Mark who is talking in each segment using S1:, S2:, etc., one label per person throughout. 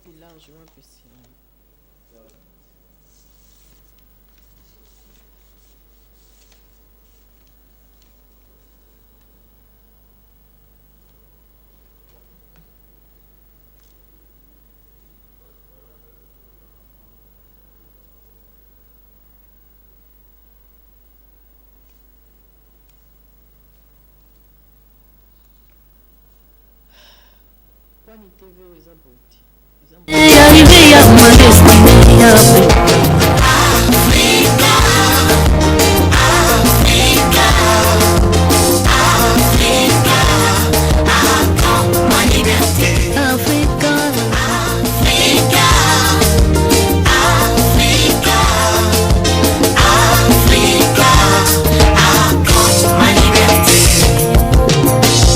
S1: plus largement possible. Kwani TV weza boti.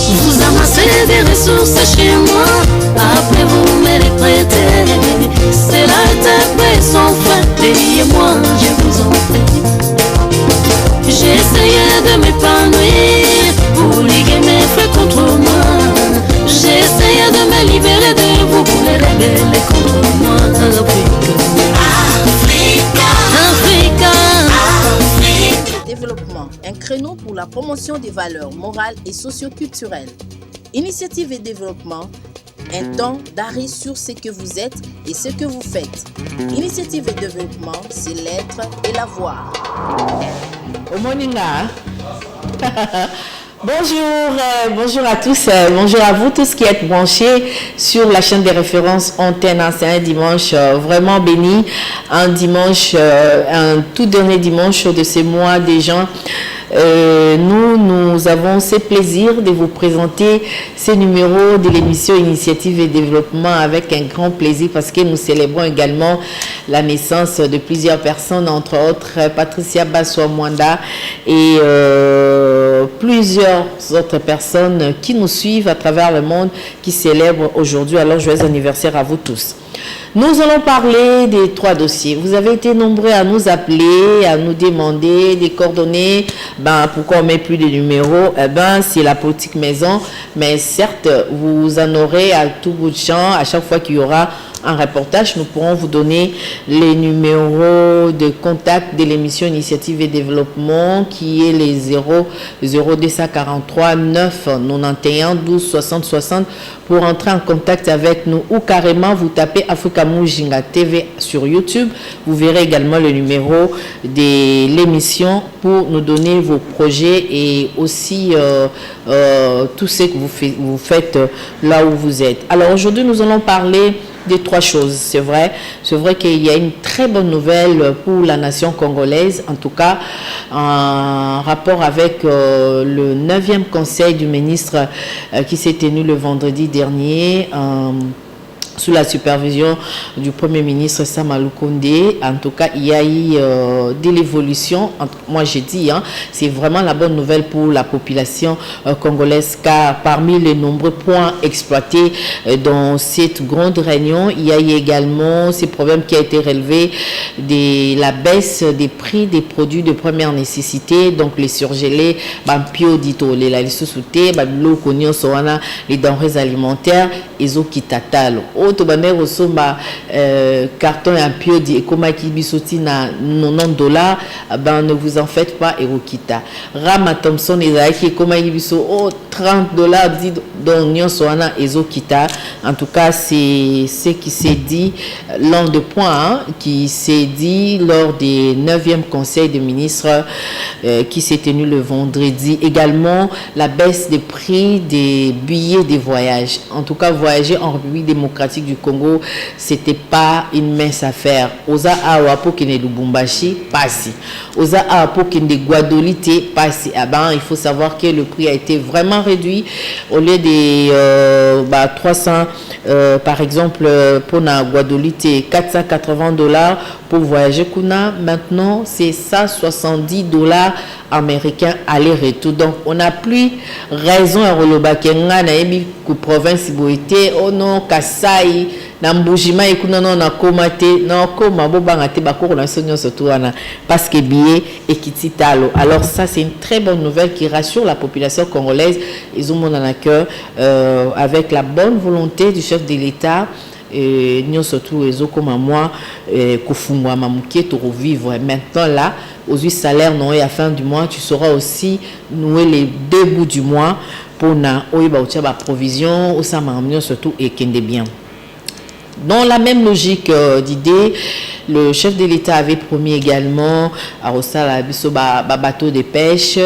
S2: Vous amassez des ressources chez moi, après vous me les prêtez. C'est la tête sans fin, payez-moi, je vous en prie. J'ai essayé de m'épanouir pour liguer mes frais contre moi. J'ai essayé de me libérer de vous pour les rébeller contre moi. Africa, Africa.
S3: Développement, un créneau pour la promotion des valeurs morales et socio-culturelles. Initiative et développement, un temps d'arrêt sur ce que vous êtes et ce que vous faites. Initiative et développement, c'est l'être et l'avoir.
S1: Au Moninga. Bonjour à tous, bonjour à vous tous qui êtes branchés sur la chaîne des références Antenne. C'est un dimanche vraiment béni, un dimanche, un tout dernier dimanche de ce mois déjà. Nous avons ce plaisir de vous présenter ce numéro de l'émission Initiative et Développement avec un grand plaisir parce que nous célébrons également la naissance de plusieurs personnes, entre autres Patricia Basso-Mwanda et plusieurs autres personnes qui nous suivent à travers le monde, qui célèbrent aujourd'hui. Alors, joyeux anniversaire à vous tous. Nous allons parler des 3 dossiers. Vous avez été nombreux à nous appeler, à nous demander des coordonnées. Pourquoi on ne met plus de numéros? C'est la politique maison. Mais certes, vous en aurez à tout bout de champ. À chaque fois qu'il y aura un reportage, nous pourrons vous donner les numéros de contact de l'émission Initiative et Développement qui est les 0243 9 91 12 60 60 pour entrer en contact avec nous, ou carrément vous tapez Africa Mujinga TV sur YouTube. Vous verrez également le numéro de l'émission pour nous donner vos projets et aussi tout ce que vous faites là où vous êtes. Alors aujourd'hui, nous allons parler de 3 choses. C'est vrai qu'il y a une très bonne nouvelle pour la nation congolaise, en tout cas en rapport avec le 9e conseil du ministre qui s'est tenu le vendredi dernier sous la supervision du Premier ministre Samalou Kondé. En tout cas, il y a eu de l'évolution. Moi, j'ai dit, c'est vraiment la bonne nouvelle pour la population congolaise, car parmi les nombreux points exploités dans cette grande réunion, il y a eu également ces problèmes qui a été relevé de la baisse des prix des produits de première nécessité, donc les surgelés, les denrées alimentaires, et Kitatalo. Autobamero somba carton un pio di ekomaki bisoti na $90, ne vous en faites pas, Erokita. Rama Thompson ezaki ekomaki biso $30 dit donc nyon soana ezokita. En tout cas, c'est ce qui s'est dit l'un des points qui s'est dit lors des 9e conseil des ministres qui s'est tenu le vendredi. Également la baisse des prix des billets de voyage. En tout cas, voyager en République démocratique du Congo, c'était pas une mince affaire. Oza awapo kene Lubumbashi, passi. Oza awapo kene Guadolite, passi. Il faut savoir que le prix a été vraiment réduit. Au lieu de 300, par exemple, pour la Guadolite, $480 pour voyager kuna. Maintenant, c'est $170 américains aller-retour. Donc, on n'a plus raison à Rolobakenga, naebi ku province boité, oh non, Kasai, Nambujima, ekuna non na komate, na koma bobanga te bako na sonyo sotuana parce que billet et kititalo. Alors ça, c'est une très bonne nouvelle qui rassure la population congolaise. Ils ont mon cœur avec la bonne volonté du chef de l'État. et nous surtout réseau comme moi kofungwa mamuke to revivre maintenant là aux 8 salaires non et à fin du mois tu sauras aussi nouer les 2 bouts du mois pour na oiba utia ba provision au samamnio surtout et kende bien. Dans la même logique d'idée, le chef de l'État avait promis également à Rossala bateau de pêche,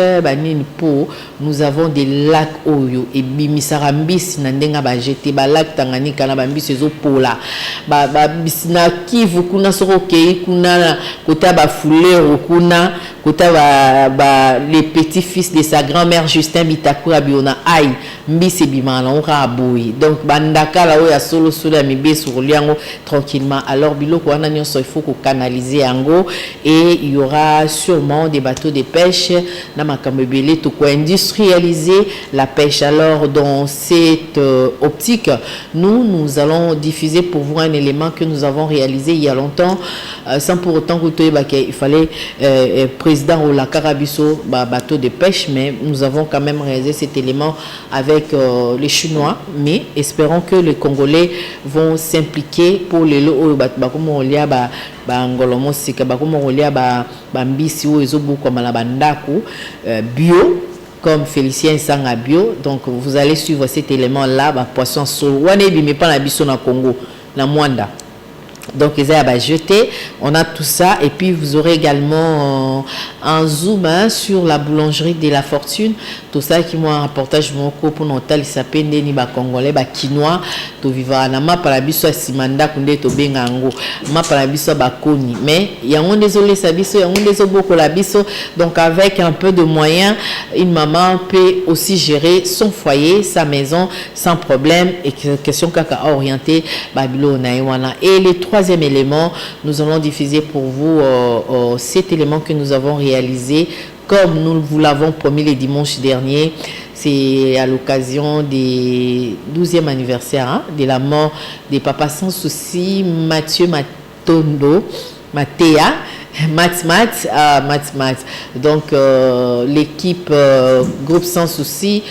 S1: nous avons des lacs Oyo et Bimisarambis Nandenga Bajete, lac Tanganyika na Bambis Pola, Bisna Kivu kuna Sorokei, kuna Kota Bafoulé, Kuna, Kota les petits-fils de sa grand-mère Justin Bitakura Biona Aïe, Mbisi Bimana, on raboui. Donc Bandaka là où il y a solo Mibé sur Liango tranquillement. Alors Biloko il faut qu'on canaliser Ango et il y aura sûrement des bateaux de pêche dans Makamebele tout quoi industrialiser la pêche. Alors dans cette optique, nous allons diffuser pour vous un élément que nous avons réalisé il y a longtemps sans pour autant qu'il fallait président ou la Carabiso bateau de pêche, mais nous avons quand même réalisé cet élément avec les Chinois, mais espérons que les Congolais vont s'impliquer pour les lots bio comme Félicien Sanga bio. Donc vous allez suivre cet élément là, poisson solo mais pas la biso na Congo na Mwanda. Donc ils ont jeté, on a tout ça et puis vous aurez également un zoom sur la boulangerie de la fortune, tout ça qui m'a un reportage pour notre il s'appelle Neni ba congolais ba quinoa to vivre na ma para biso simanda kunde to bengango ma para biso ba koni mais il y a un désolé ça biso il y a un désolé beaucoup la biso. Donc avec un peu de moyens une maman peut aussi gérer son foyer, sa maison sans problème et question kaka orienté Babylone Iwana. Et les troisième élément, nous allons diffuser pour vous cet élément que nous avons réalisé comme nous vous l'avons promis le dimanche dernier. C'est à l'occasion du 12e anniversaire de la mort de Papa Sans Souci Mathieu Matondo Matéa Mat. Donc l'équipe Groupe Sans Souci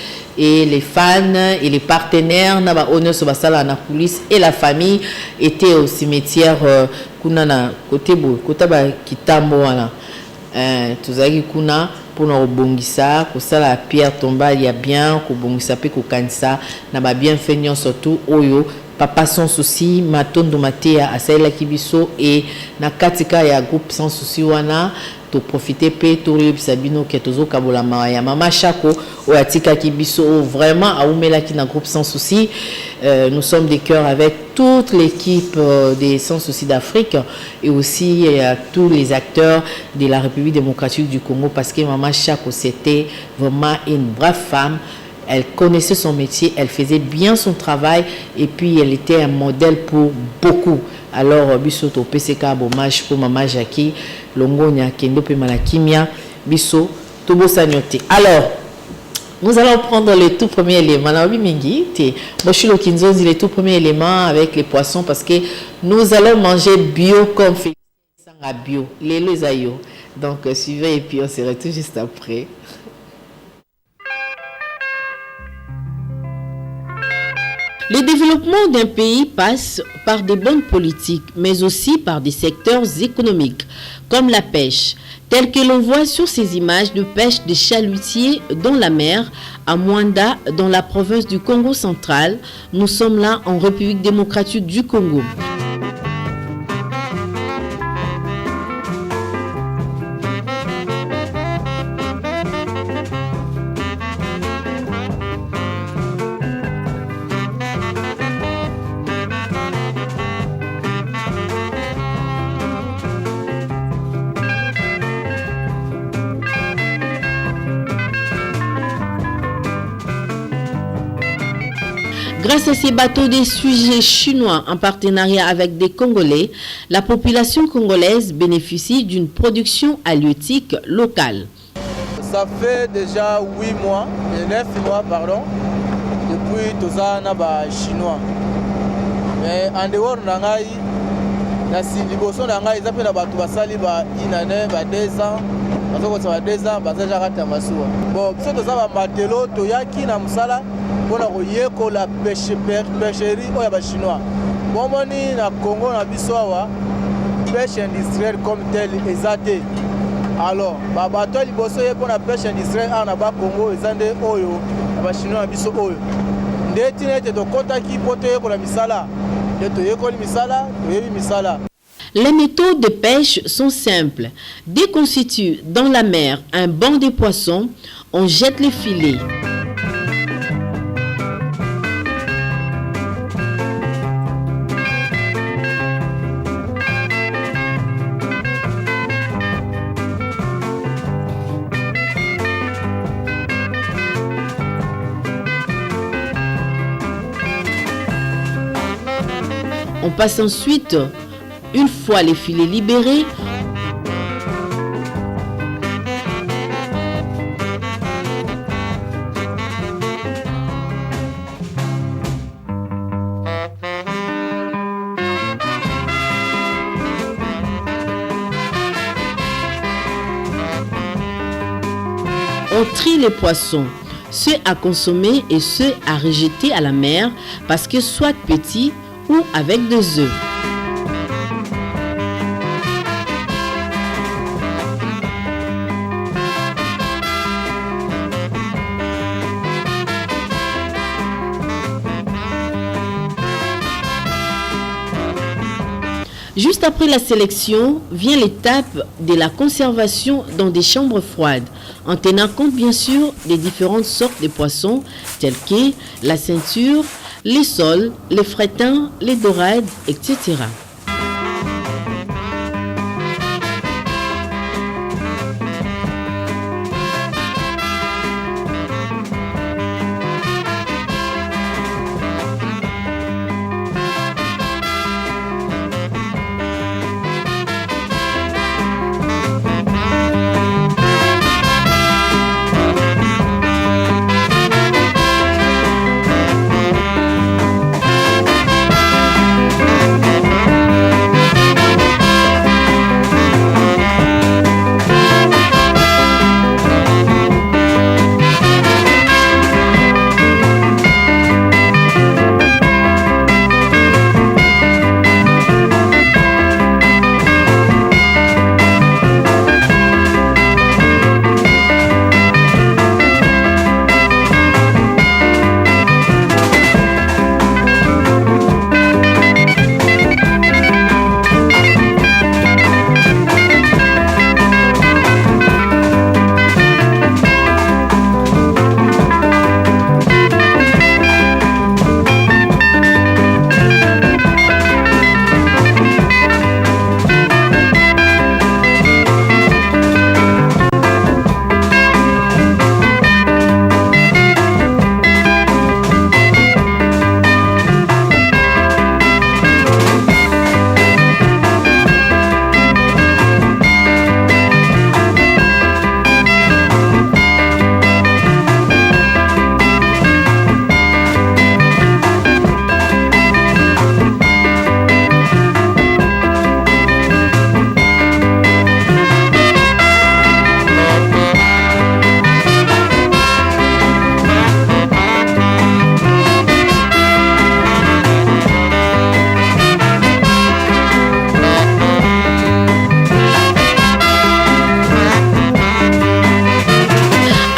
S1: et les fans et les partenaires na ba honneur sur basala na police et la famille étaient au cimetière kuna côté kota ba kitambo wana tuzaki kuna pour obongisa ko sala pierre tombale ya bien ko bongisa pe ko kanisa na ba bienfaisant surtout oyo Papa Sans Souci Matondo Matéa asaila kibiso et na katika ya Groupe Sans Souci wana to profiter pe to sabino ke tozo kabola maya mama chako o atika kibiso vraiment a umela ki na Groupe Sans Souci. Nous sommes des cœurs avec toute l'équipe des Sans Souci d'Afrique et aussi tous les acteurs de la République démocratique du Congo parce que maman chako c'était vraiment une brave femme. Elle connaissait son métier, elle faisait bien son travail et puis elle était un modèle pour beaucoup. Alors, biso to PCK hommage pour maman Jackie, Longonia Kendo pe Malakimia, biso to bosanyote. Alors, nous allons prendre le tout premier élément. Alors, Mingi, moi je suis le Kinzozi, le tout premier élément avec les poissons parce que nous allons manger bio comme fait sans bio, les ayo. Donc, suivez et puis on se retrouve juste après.
S3: Le développement d'un pays passe par des bonnes politiques, mais aussi par des secteurs économiques, comme la pêche, telle que l'on voit sur ces images de pêche des chalutiers dans la mer, à Mwanda, dans la province du Congo central. Nous sommes là en République démocratique du Congo. Grâce à ces bateaux des sujets chinois en partenariat avec des Congolais, la population congolaise bénéficie d'une production halieutique locale.
S4: Ça fait déjà 8 mois, 9 mois, pardon, depuis tout ça na chinois. Mais en dehors de Nangaï, na liboso Nangaï, ça fait na batu basali ba inane ba 2 ans, parce que ça va 2 ans, bah ça j'ai raté masua. Bon, c'est tout ça ba matelo to yaki na musala. Pour la pêcherie au chinois. bomoni na Congo na biso awa pêche industrielle comme telle ezate. Alors bato liboso ye pona pêche industrielle ana ba Congo ezande oyo ba chinois biso oyo ndeti nete to kota ki poto ye ko la misala de to ye ko misala to ye misala.
S1: Les méthodes de pêche sont simples. Dès qu'on situe dans la mer un banc de poissons, on jette les filets. On passe ensuite, une fois les filets libérés, on trie les poissons, ceux à consommer et ceux à rejeter à la mer parce que soit petits ou avec des œufs. Juste après la sélection, vient l'étape de la conservation dans des chambres froides, en tenant compte bien sûr des différentes sortes de poissons tels que la ceinture, les sols, les frétins, les dorades, etc.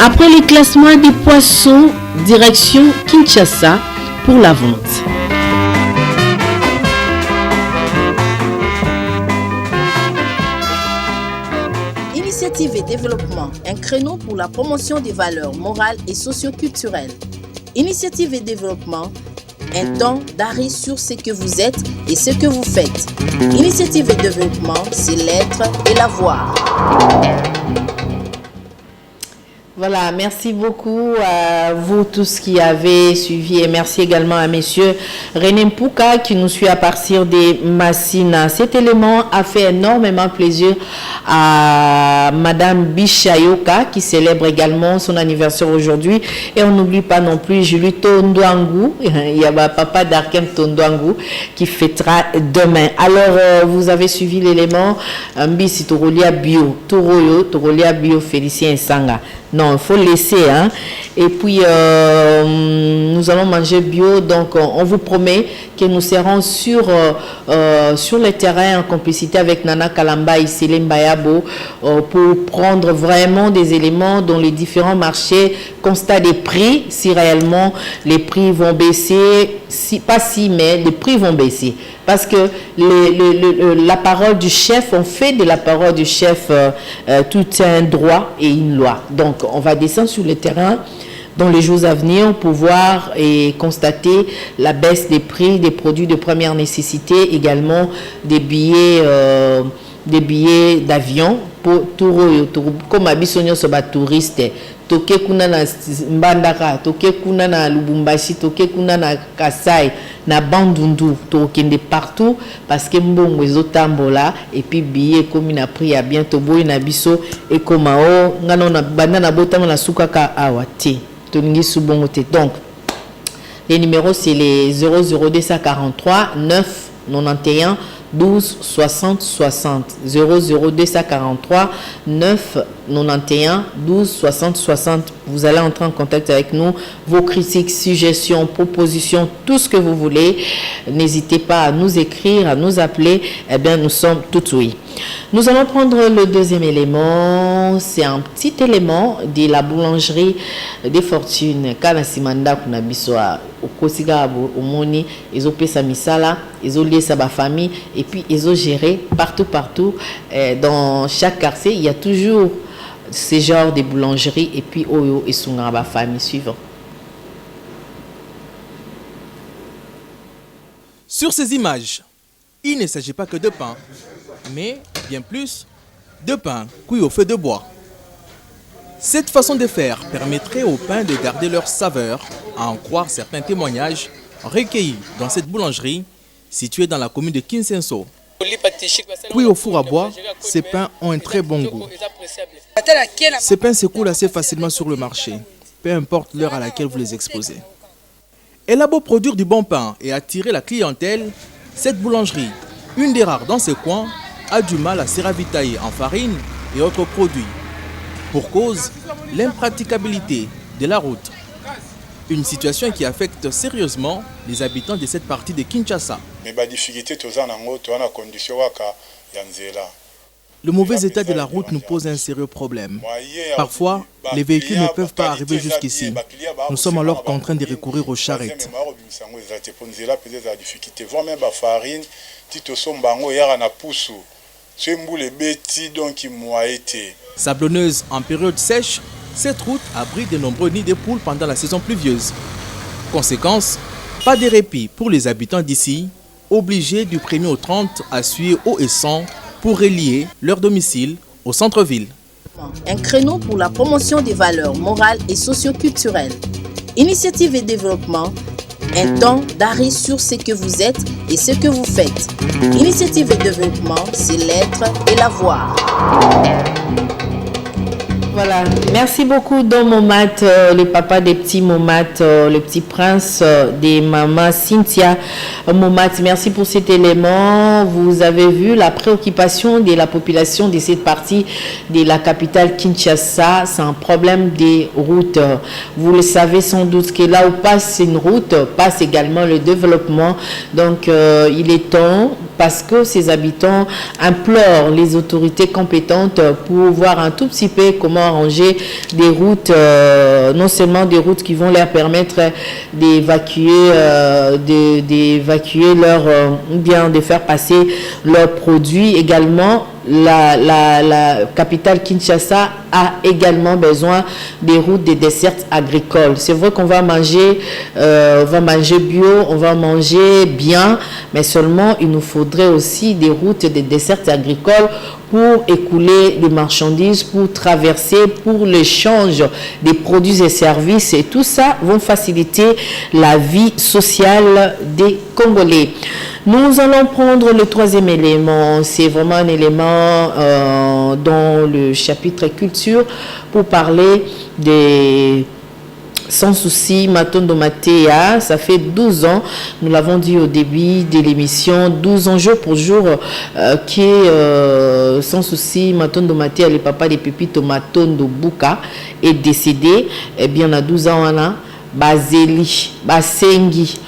S1: Après le classement des poissons, direction Kinshasa pour la vente.
S3: Initiative et développement, un créneau pour la promotion des valeurs morales et socio-culturelles. Initiative et développement, un temps d'arrêt sur ce que vous êtes et ce que vous faites. Initiative et développement, c'est l'être et l'avoir.
S1: Voilà, merci beaucoup à vous tous qui avez suivi et merci également à monsieur René Mpouka qui nous suit à partir des Massina. Cet élément a fait énormément plaisir à madame Bichayoka qui célèbre également son anniversaire aujourd'hui et on n'oublie pas non plus Julie Tondouangou, il y a papa d'Arkem Tondouangou qui fêtera demain. Alors vous avez suivi l'élément Mbisi Torolia Bio, Torolia Bio Félicien Sanga. Non, il faut laisser. Hein. Et puis, nous nous allons manger bio. Donc, on vous promet que nous serons sur le terrain en complicité avec Nana Kalamba et Céline Bayabo pour prendre vraiment des éléments dans les différents marchés, constat des prix, si réellement les prix vont baisser, mais les prix vont baisser. Parce que la parole du chef, on fait de la parole du chef tout un droit et une loi. Donc, on va descendre sur le terrain dans les jours à venir pour voir et constater la baisse des prix des produits de première nécessité, également des billets d'avion pour tout comme abisonyo soba touriste. Toke kuna na Mbandaka, toke kuna na Lubumbashi, toke kuna na Kasai, na Bandundu, tokende partout parce que mbongo ezotambola et puis billet comme na prix à bientôt boy na biso et comme ngano na banda na botama na sukaka awati toningi subongo te. Donc les numéros c'est les 00243 9 91 12 60 60 00243 9 91 12 60 60. Vous allez entrer en contact avec nous. Vos critiques, suggestions, propositions, tout ce que vous voulez, n'hésitez pas à nous écrire, à nous appeler. Eh bien, nous sommes tout oui. Nous allons prendre le deuxième élément. C'est un petit élément de la boulangerie des fortunes. Kana simanda kuna biswa okosiga omoni ezopesa misala, ezoliesa ba famille et puis ezogérer partout dans chaque quartier, il y a toujours ce genre de boulangerie et puis oyo et sunga ba famille suivant.
S5: Sur ces images, il ne s'agit pas que de pain, mais bien plus de pain cuit au feu de bois. Cette façon de faire permettrait aux pains de garder leur saveur, à en croire certains témoignages recueillis dans cette boulangerie située dans la commune de Kinsenso. Cuit au four à bois, ces pains ont un très bon goût. Ces pains s'écoulent assez facilement sur le marché, peu importe l'heure à laquelle vous les exposez. Elle a beau produire du bon pain et attirer la clientèle, cette boulangerie, une des rares dans ce coin, a du mal à se ravitailler en farine et autres produits. Pour cause, l'impraticabilité de la route. Une situation qui affecte sérieusement les habitants de cette partie de Kinshasa. Le mauvais état de la route nous pose un sérieux problème. Parfois, les véhicules ne peuvent pas arriver jusqu'ici. Nous sommes alors contraints de recourir aux charrettes. Sablonneuse en période sèche, cette route abrite de nombreux nids de poules pendant la saison pluvieuse. Conséquence, pas de répit pour les habitants d'ici, obligés du 1er au 30 à suer eau et sang pour relier leur domicile au centre-ville.
S3: Un créneau pour la promotion des valeurs morales et socio-culturelles. Initiative et développement, un temps d'arrêt sur ce que vous êtes et ce que vous faites. Initiative et développement, c'est l'être et la voir.
S1: Voilà, merci beaucoup Don Momat, le papa des petits Momat, le petit prince des mamans Cynthia Momat. Merci pour cet élément. Vous avez vu la préoccupation de la population de cette partie de la capitale Kinshasa. C'est un problème des routes. Vous le savez sans doute que là où passe une route, passe également le développement. Donc il est temps, parce que ces habitants implorent les autorités compétentes pour voir un tout petit peu comment arranger des routes, non seulement des routes qui vont leur permettre d'évacuer bien de faire passer leurs produits. Également, la capitale Kinshasa a également besoin des routes des dessertes agricoles. C'est vrai qu'on va manger bio, on va manger bien, mais seulement il nous faudrait aussi des routes des dessertes agricoles pour écouler des marchandises, pour traverser, pour l'échange des produits et services. Et tout ça vont faciliter la vie sociale des Congolais. Nous allons prendre le troisième élément. C'est vraiment un élément dans le chapitre culture pour parler des... Sans souci, Matondo Matéa, ça fait 12 ans, nous l'avons dit au début de l'émission, 12 ans jour pour jour, qui est sans souci, Matondo Matéa, le papa des pépites Matondo Buka, est décédé. Eh bien, on a 12 ans, bazeli basengi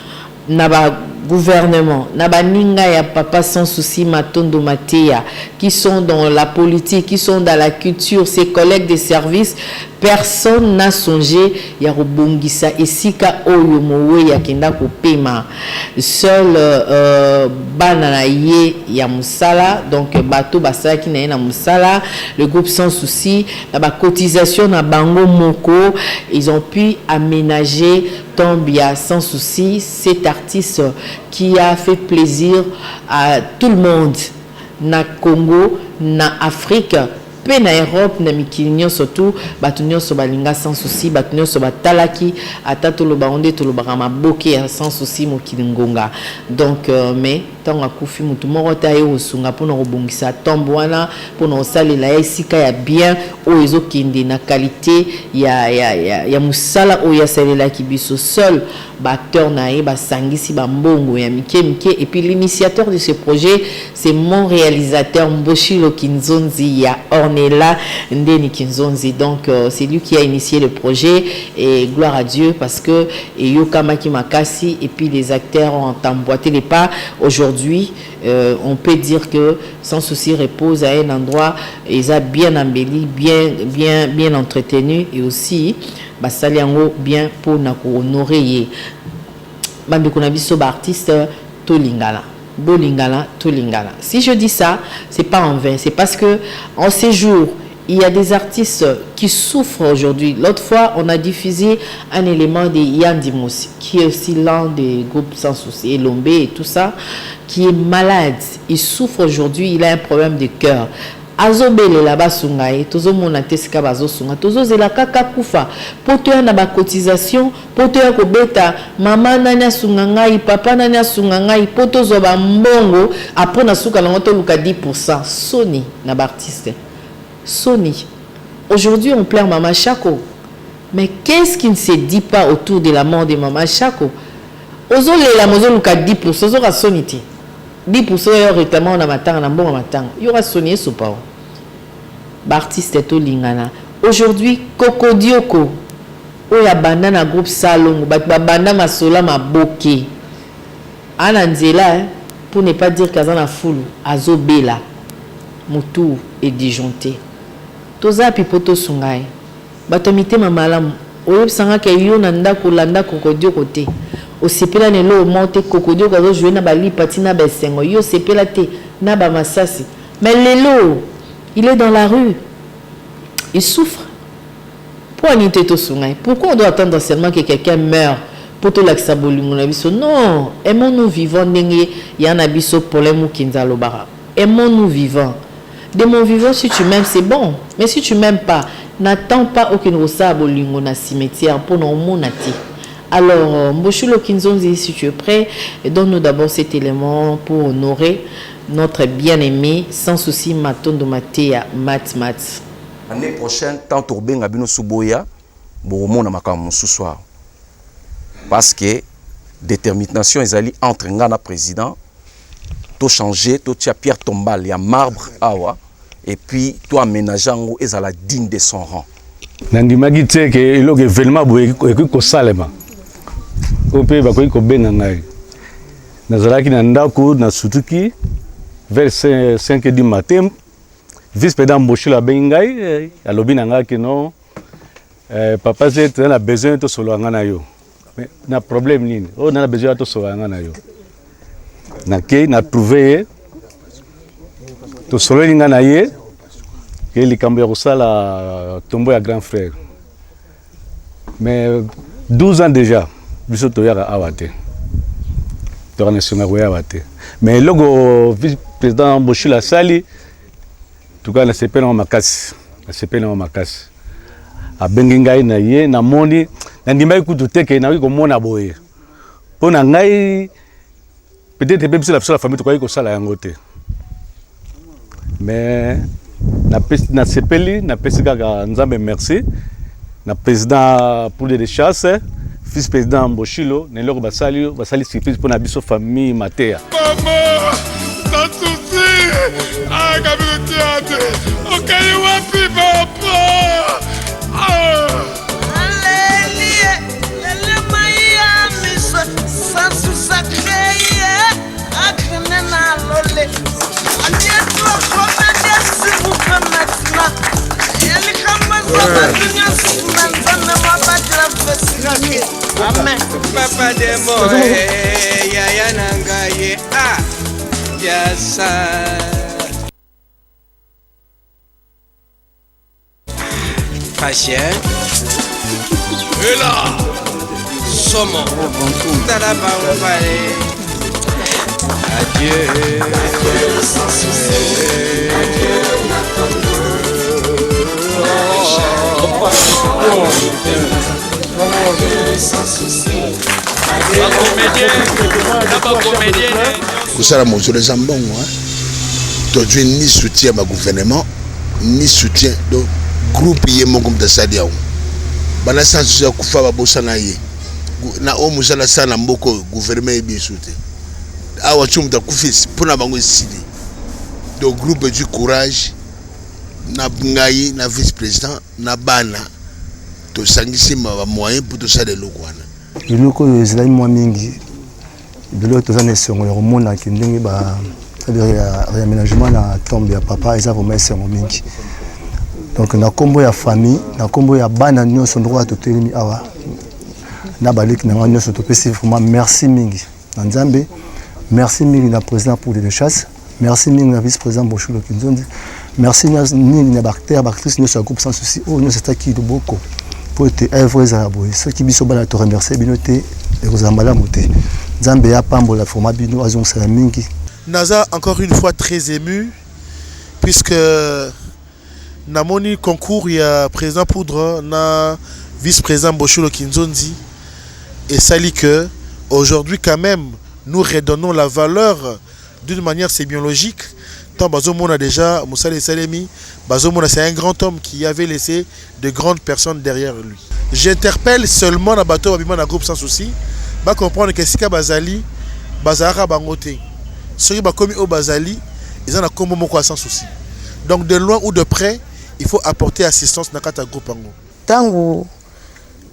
S1: na ba gouvernement na baninga ya papa sans souci Matondo Matéa qui sont dans la politique, qui sont dans la culture, ses collègues de service, personne n'a songé ya robongisa esika oyo mowe ya kenda ko pema. Seul bana na ye ya musala, donc bato basala ki na musala, le groupe sans souci na ba cotisation na bango moko, ils ont pu aménager Tambia sans souci, cet artiste qui a fait plaisir à tout le monde na Congo, na Afrique, pe na Europe, na mikili surtout, batunyo so balinga sans souci, batunyo so batalaki, atato lo baonde to lo barama boke sans souci mokili ngonga. Donc mais tant akufi mutu moko ta yo sunga pona robongisa tombo wana pona osalela esika ya bien o ezo kende na qualité ya musala o ya salela kibiso seul batteur nae basangisi bambongo ya mike et puis l'initiateur de ce projet c'est mon réalisateur Mboshilo Kinzonzi ya Ornella Ndeni Kinzonzi. Donc c'est lui qui a initié le projet et gloire à Dieu parce que Yokamaki Makasi et puis les acteurs ont emboîté les pas. Aujourd'hui, on peut dire que sans souci repose à un endroit, ils ont bien embelli, bien entretenu et aussi basaliango bien pour honorer bande konabiso ba artiste to lingala. Bolingala, tout lingala. Si je dis ça, c'est pas en vain. C'est parce que en ces jours, il y a des artistes qui souffrent aujourd'hui. L'autre fois, on a diffusé un élément de Yann Dimos, qui est aussi l'un des groupes sans souci, Elombe et tout ça, qui est malade. Il souffre aujourd'hui, il a un problème de cœur. Azobele là-bas sungaye, tozo monatesika bazo sunga, tozo zela kaka kufa, poto ya na ba cotisation, poto ya kobeta, mama nanya sungangai, papa nanya sungangai, poto zo ba mbongo, après na suka lango to luka 10%, Sony na ba artiste. Sony. Aujourd'hui on pleure Mama Chako. Mais qu'est-ce qui ne se dit pas autour de la mort de Mama Chako? Ozo lela mozo luka 10%, ozo ka Sony ti. 10% yo réclamant na matanga na mbongo matanga. Yo ra Sony sopa. Ba artiste to lingana. Aujourd'hui Kokodioko oya banda na groupe Salongo, ba banda masola maboke. Ana nzela pour ne pas dire kazana fulu azobela. Mutu et disjoncté. Toza pipoto sungai. Batomite mamalamu. Oyeb sanga ke yo nanda kolanda kokodio kote. O sepela nelo monte kokodio kazo jouer na bali patina besengo. Yo sepela te na ba masasi. Mais lelo, il est dans la rue. Il souffre. Pourquoi ni teto sungai? Pourquoi on doit attendre seulement que quelqu'un meure pour te l'accès bolingo na biso? Non, aimons-nous vivants ndenge yana biso problème kinza lobara. Aimons-nous vivants. De mon vivant, si tu m'aimes, c'est bon. Mais si tu m'aimes pas, n'attends pas aucune rosa bolingo na cimetière pour non monati. Alors, Mboshilo Kinzonzi, si tu es prêt, donne-nous d'abord cet élément pour honorer notre bien-aimé, sans souci, Matondo Matéa, Mat.
S6: L'année prochaine, tant Tourben Abino Souboya, Boromon Namakam ce soir. Parce que détermination est allée entre Ngana président, tout changer, tout tia pierre tombale, il y a marbre, awa. Et puis, toi, aménageant, ils sont digne de son rang.
S7: Nandimagi tse ke ilo ke velma bo ko salema. Ko pe ba ko benga ngai. Nazalaki na ndako na Sutuki vers 5h du matin. Vice-président Mboshilo bengai alobi na nga ke non papa zet na besoin to solo nga na yo. Mais na problème nini? Oh na besoin to solo nga na yo. Na ke na trouver to solo nga na ye. Que les Cambodgiens ça la tombe à grand frère. Mais 12 ans déjà, biso to yaka awate. To national wa awate. Mais logo vice-président Mboshilo Sali tout cas na sepela makasi. Na sepela makasi. A bengingai na ye na moni na ndimai kutu teke na ko mona boye. Pona ngai peut-être même si la famille to ko sala yango te. Mais na sepeli na pesika ka nzambe merci na président pour les chasses vice président Mboshilo ne loko basali surprise pour na biso famille Matéa
S8: sans souci ah kabilo tiate okali wapi papa ah allez
S9: Papa de mo yaya nangaye yasa patient et là somos talaba vale adieu
S10: Kusala mozolo eza mbongo tozwi ni soutien ma gouvernement ni soutien do groupe ye moko mtasali yango bana sansu ya kufa babosana ye na o mosala sana mboko gouvernement ebiso te awa tshum ta kufisi mpona bango esili do groupe du courage na ngai na vice président na bana tosangisi ma moyen pour tosala eloko wana
S11: eloko oyo ezalaki mwa mingi biloko toza na esongo ya komonaki ndenge réaménagement na tombe ya papa eza vraiment esongo mingi donc na kombo ya famille na kombo ya bana nyonso ndoko totelemi awa na baleki na nyonso topesi vraiment merci mingi na nzambe merci mingi na président pour de chasse merci mingi na vice président Bosholo Kinzondi merci mingi na actrice nyonso ya groupe sans souci oyo nyonso etaki loboko pour te œuvre ezala boye soki biso bana to remercier bino te ekozala malamu te nzambe ya pambola format bino azongisala mingi.
S12: Naza encore une fois très ému puisque namoni concours ya président Poudre na vice-président Bosholo Kinzondi et sali que aujourd'hui quand même nous redonnons la valeur d'une manière sémiologique. Tant Bazomona déjà, Moussale Salemi, Bazomona c'est un grand homme qui avait laissé de grandes personnes derrière lui. J'interpelle seulement la bateau Abima na groupe sans souci, ba comprendre que Sika Bazali, Bazara Bangote, ceux qui ba commis au Bazali, ils en ont comme moko sans souci. Donc de loin ou de près, il faut apporter assistance na kata groupe ango.
S13: Tango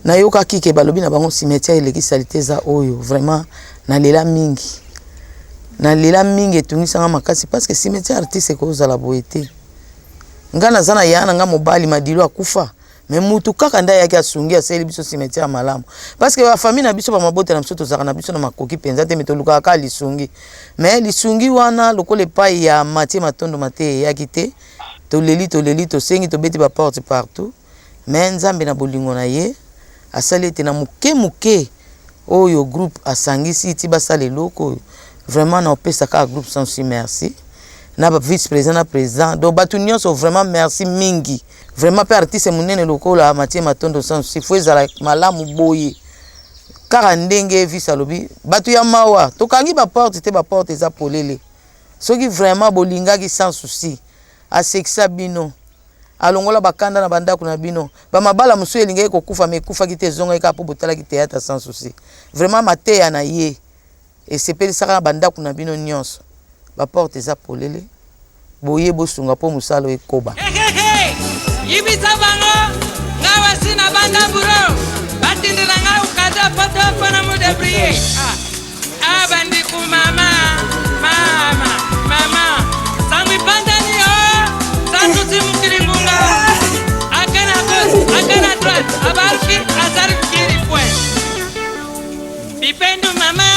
S13: na yoka kike balobi na bango cimetière eleki salité za oyo vraiment na lela mingi. Na lela mingi etungisanga makasi parce que cimetière artiste ekozala boye te ngana zana yana nga mobali madilo akufa mais mutu kaka nda yaki asungi aseli biso cimetière malamu parce que ba famille na biso ba mabote na biso tozaka na biso na makoki penza te metoluka ka lisungi mais lisungi wana lokole pai ya Mathieu Matondo mate yaki te toleli to sengi to beti ba porte partout mais nzambe na bolingo na ye asali te na muke oyo groupe asangisi ti basale loko vraiment na opesa ka groupe sans souci merci na vice président na président donc batu nyonso vraiment merci mingi vraiment pe artiste munene lokola Mathieu Matondo sans souci faut ezala malamu boye kaka ndenge vice alobi batu ya mawa tokangi ba porte eza polele soki vraiment bolingaki sans souci asekisa bino alongola bakanda na bandako na bino ba mabala musu elinga ekokufa mekufa kite zonga eka po botala ki théâtre sans souci vraiment mateya na ye et c'est peli saka bandako na bino nyonso ba porte eza polele boye bosunga po musalo ekoba
S14: yibisa bango ngawa sina banda buro batindela nga ukaza foto na mu debrier bandi ku mama sami pandani santu simukilingunga akana gauche akana droite abarki azarki point bipendo mama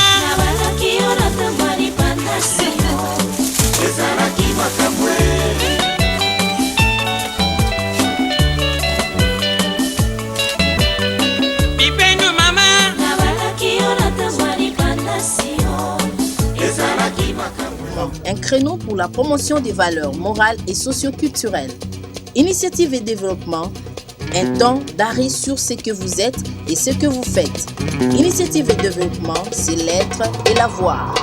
S3: Un créneau pour la promotion des valeurs morales et socio-culturelles. Initiative et développement, un temps d'arrêt sur ce que vous êtes et ce que vous faites. Initiative et développement, c'est l'être et l'avoir.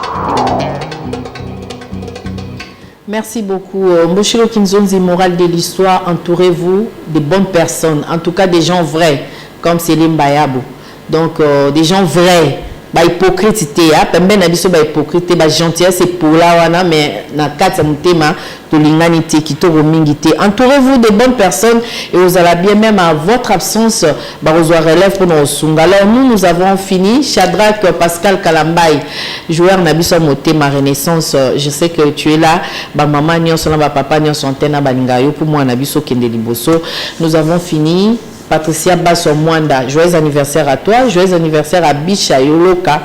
S1: Merci beaucoup. Bosholo Kinzondi, morale de l'histoire, entourez-vous de bonnes personnes, en tout cas des gens vrais, comme Céline Bayabo. Donc, des gens vrais. Ba hypocrite ya pembe na biso ba hypocrite ba gentillesse c'est pour la wana mais na kata mutema to lingani te kitoko mingi te entourez-vous de bonnes personnes et vous allez bien même à votre absence ba rejoindre relève pour nos sunga. Alors nous avons fini. Shadrach Pascal Kalambay joueur na biso motema Renaissance, je sais que tu es là ba maman nyonso na ba papa nyonso antena ba lingayo pour moi na biso kende liboso. Nous avons fini. Patricia Basso Mwanda, joyeux anniversaire à toi. Joyeux anniversaire à Bisha Yoloka.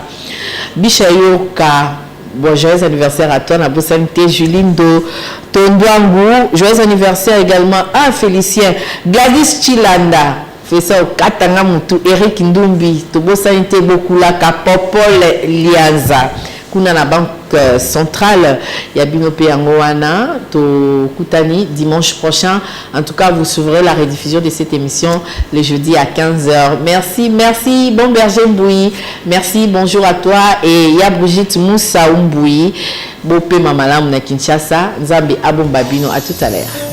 S1: Bisha Yoloka, bon, joyeux anniversaire à toi. Nabosanité Juline Tondouangou. Joyeux anniversaire également à Félicien. Gladys Chilanda. Fait ça au Katanga Moutou. Eric Ndumbi. Tobosanité Bokula Kapopol Lianza. Kuna na banque centrale Yabino Peyangoana to Koutani dimanche prochain. En tout cas, vous suivrez la rediffusion de cette émission le jeudi à 15h. Merci, merci, bon berger Mboui. Merci, bonjour à toi et ya Brigitte Moussa Mboui. Bopé Mamalam na Kinshasa. Nzambe Abon Babino. À tout à l'heure.